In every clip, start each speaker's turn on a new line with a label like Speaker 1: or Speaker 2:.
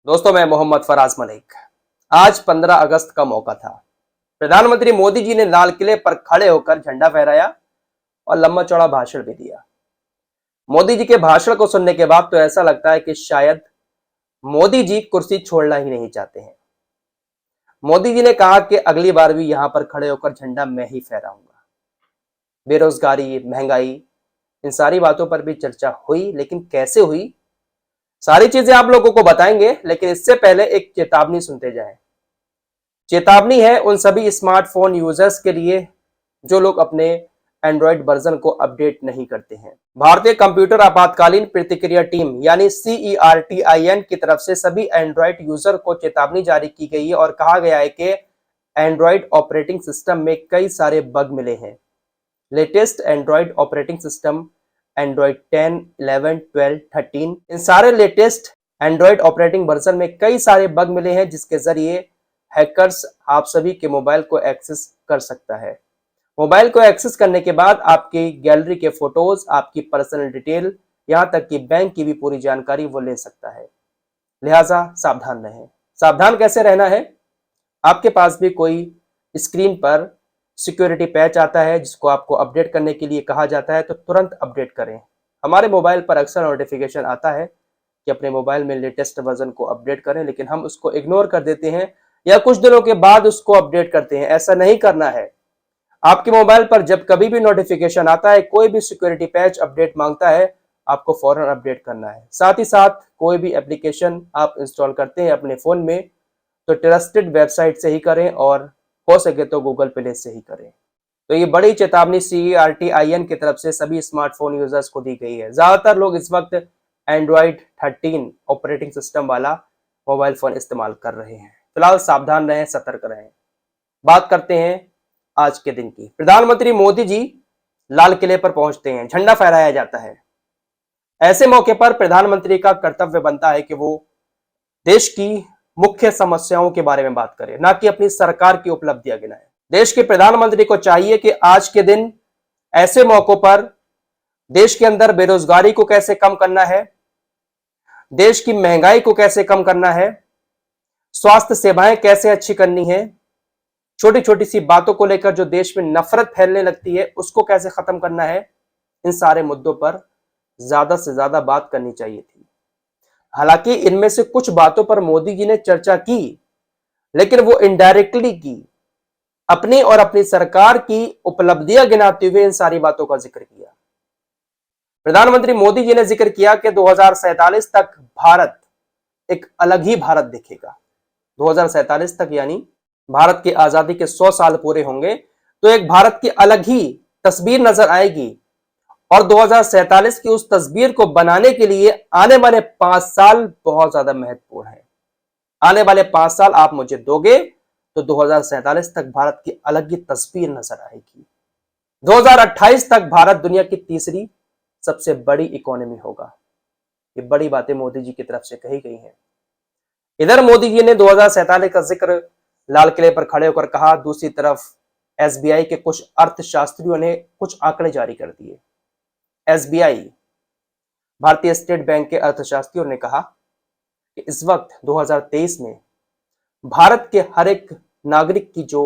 Speaker 1: दोस्तों, मैं मोहम्मद फराज मलिक। आज 15 अगस्त का मौका था। प्रधानमंत्री मोदी जी ने लाल किले पर खड़े होकर झंडा फहराया और लंबा चौड़ा भाषण भी दिया। मोदी जी के भाषण को सुनने के बाद तो ऐसा लगता है कि शायद मोदी जी कुर्सी छोड़ना ही नहीं चाहते हैं। मोदी जी ने कहा कि अगली बार भी यहां पर खड़े होकर झंडा मैं ही फहराऊंगा। बेरोजगारी, महंगाई, इन सारी बातों पर भी चर्चा हुई, लेकिन कैसे हुई, सारी चीजें आप लोगों को बताएंगे। लेकिन इससे पहले एक चेतावनी सुनते जाएं। चेतावनी है उन सभी स्मार्टफोन यूजर्स के लिए जो लोग अपने एंड्रॉयड वर्जन को अपडेट नहीं करते हैं। भारतीय कंप्यूटर आपातकालीन प्रतिक्रिया टीम यानी CERTIN की तरफ से सभी एंड्रॉयड यूजर को चेतावनी जारी की गई है और कहा गया है कि एंड्रॉयड ऑपरेटिंग सिस्टम में कई सारे बग मिले हैं। Latest Android operating system Android 10, 11, 12, 13, इन सारे लेटेस्ट एंड्रॉयड ऑपरेटिंग वर्जन में कई सारे बग मिले हैं, जिसके जरिए हैकर्स आप सभी के मोबाइल को एक्सेस कर सकता है। मोबाइल को एक्सेस करने के बाद आपकी गैलरी के फोटोज, आपकी पर्सनल डिटेल, यहां तक कि बैंक की भी पूरी जानकारी वो ले सकता है। लिहाजा सावधान रहें। सावधान कैसे रहना है? आपके पास भी कोई स्क्रीन पर सिक्योरिटी पैच आता है जिसको आपको अपडेट करने के लिए कहा जाता है, तो तुरंत अपडेट करें। हमारे मोबाइल पर अक्सर नोटिफिकेशन आता है कि अपने मोबाइल में लेटेस्ट वर्जन को अपडेट करें, लेकिन हम उसको इग्नोर कर देते हैं या कुछ दिनों के बाद उसको अपडेट करते हैं। ऐसा नहीं करना है। आपके मोबाइल पर जब कभी भी नोटिफिकेशन आता है, कोई भी सिक्योरिटी पैच अपडेट मांगता है, आपको फौरन अपडेट करना है। साथ ही साथ कोई भी एप्लीकेशन आप इंस्टॉल करते हैं अपने फोन में, तो ट्रस्टेड वेबसाइट से ही करें और हो सके तो गूगल प्ले से ही करें। तो ये बड़ी चेतावनी CERTIN की तरफ से सभी स्मार्टफोन यूजर्स को दी गई है। ज्यादातर लोग इस वक्त एंड्रॉयड 13 ऑपरेटिंग सिस्टम वाला मोबाइल फोन इस्तेमाल कर रहे हैं। फिलहाल सावधान रहें, सतर्क रहें। बात करते हैं आज के दिन की। प्रधानमंत्री मोदी जी लाल किले पर पहुंचते हैं, झंडा फहराया जाता है। ऐसे मौके पर प्रधानमंत्री का कर्तव्य बनता है कि वो देश की मुख्य समस्याओं के बारे में बात करें, ना कि अपनी सरकार की उपलब्धियां गिनाएं। देश के प्रधानमंत्री को चाहिए कि आज के दिन ऐसे मौकों पर देश के अंदर बेरोजगारी को कैसे कम करना है, देश की महंगाई को कैसे कम करना है, स्वास्थ्य सेवाएं कैसे अच्छी करनी है, छोटी छोटी सी बातों को लेकर जो देश में नफरत फैलने लगती है उसको कैसे खत्म करना है, इन सारे मुद्दों पर ज्यादा से ज्यादा बात करनी चाहिए थी। हालांकि इनमें से कुछ बातों पर मोदी जी ने चर्चा की, लेकिन वो इनडायरेक्टली की। अपनी और अपनी सरकार की उपलब्धियां गिनाते हुए इन सारी बातों का जिक्र किया। प्रधानमंत्री मोदी जी ने जिक्र किया कि 2047 तक भारत एक अलग ही भारत दिखेगा। 2047 तक यानी भारत की आजादी के 100 साल पूरे होंगे, तो एक भारत की अलग ही तस्वीर नजर आएगी। और 2047 की उस तस्वीर को बनाने के लिए आने वाले 5 साल बहुत ज्यादा महत्वपूर्ण है। आने वाले 5 साल आप मुझे दोगे तो 2047 तक भारत की अलग ही तस्वीर नजर आएगी। 2028 तक भारत दुनिया की तीसरी सबसे बड़ी इकोनॉमी होगा। ये बड़ी बातें मोदी जी की तरफ से कही गई हैं। इधर मोदी जी ने 2047 का जिक्र लाल किले पर खड़े होकर कहा। दूसरी तरफ SBI के कुछ अर्थशास्त्रियों ने कुछ आंकड़े जारी कर दिए। SBI, भारतीय स्टेट बैंक के अर्थशास्त्रियों ने कहा कि इस वक्त 2023 में भारत के हर एक नागरिक की जो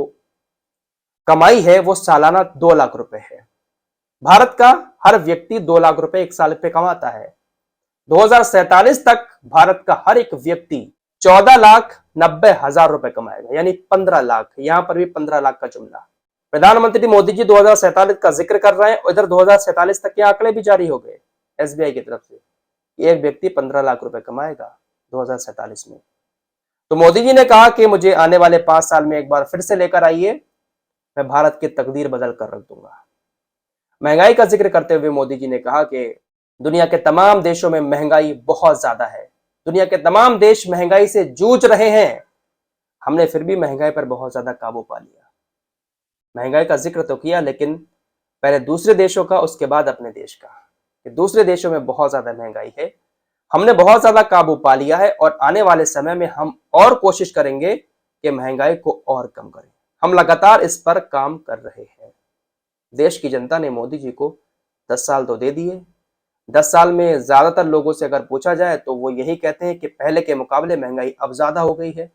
Speaker 1: कमाई है वो सालाना 2 लाख रुपए है। भारत का हर व्यक्ति 2 लाख रुपए एक साल पे कमाता है। 2047 तक भारत का हर एक व्यक्ति 14,90,000 रुपए कमाएगा, यानी 15 लाख। यहां पर भी 15 लाख का जुमला। प्रधानमंत्री मोदी जी 2047 का जिक्र कर रहे हैं और इधर 2047 तक के आंकड़े भी जारी हो गए SBI की तरफ से। एक व्यक्ति 15 लाख रुपए कमाएगा 2047 में। तो मोदी जी ने कहा कि मुझे आने वाले 5 साल में एक बार फिर से लेकर आइए, मैं भारत की तकदीर बदल कर रख दूंगा। महंगाई का जिक्र करते हुए मोदी जी ने कहा कि दुनिया के तमाम देशों में महंगाई बहुत ज्यादा है। दुनिया के तमाम देश महंगाई से जूझ रहे हैं, हमने फिर भी महंगाई पर बहुत ज्यादा काबू पा लिया। महंगाई का जिक्र तो किया, लेकिन पहले दूसरे देशों का, उसके बाद अपने देश का। कि दूसरे देशों में बहुत ज्यादा महंगाई है, हमने बहुत ज्यादा काबू पा लिया है और आने वाले समय में हम और कोशिश करेंगे कि महंगाई को और कम करें। हम लगातार इस पर काम कर रहे हैं। देश की जनता ने मोदी जी को 10 साल तो दे दिए, 10 साल में ज्यादातर लोगों से अगर पूछा जाए तो वो यही कहते हैं कि पहले के मुकाबले महंगाई अब ज्यादा हो गई है।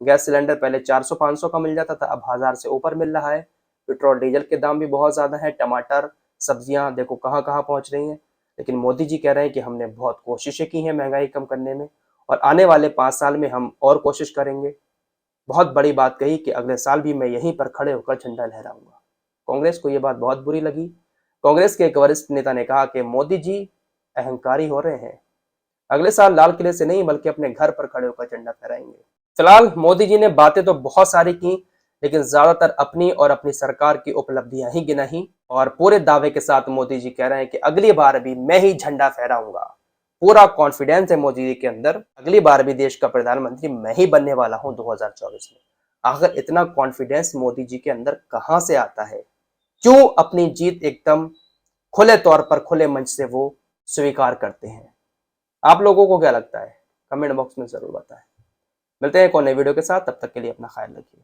Speaker 1: गैस सिलेंडर पहले 400-500 का मिल जाता था, अब 1000 से ऊपर मिल रहा है। पेट्रोल डीजल के दाम भी बहुत ज्यादा है। टमाटर, सब्जियां देखो कहाँ कहाँ पहुंच रही हैं। लेकिन मोदी जी कह रहे हैं कि हमने बहुत कोशिशें की हैं महंगाई कम करने में, और आने वाले 5 साल में हम और कोशिश करेंगे। बहुत बड़ी बात कही कि अगले साल भी मैं यहीं पर खड़े होकर झंडा लहराऊंगा। कांग्रेस को यह बात बहुत बुरी लगी। कांग्रेस के एक वरिष्ठ नेता ने कहा कि मोदी जी अहंकारी हो रहे हैं, अगले साल लाल किले से नहीं बल्कि अपने घर पर खड़े होकर झंडा फहराएंगे। फिलहाल मोदी जी ने बातें तो बहुत सारी की, लेकिन ज्यादातर अपनी और अपनी सरकार की उपलब्धियां ही गिनाई, और पूरे दावे के साथ मोदी जी कह रहे हैं कि अगली बार भी मैं ही झंडा फहराऊंगा। पूरा कॉन्फिडेंस है मोदी जी के अंदर, अगली बार भी देश का प्रधानमंत्री मैं ही बनने वाला हूं 2024 में। आखिर इतना कॉन्फिडेंस मोदी जी के अंदर कहां से आता है? क्यों अपनी जीत एकदम खुले तौर पर, खुले मंच से वो स्वीकार करते हैं? आप लोगों को क्या लगता है? कमेंट बॉक्स में जरूर बताएं। मिलते हैं एक और नई वीडियो के साथ, तब तक के लिए अपना ख्याल रखिए।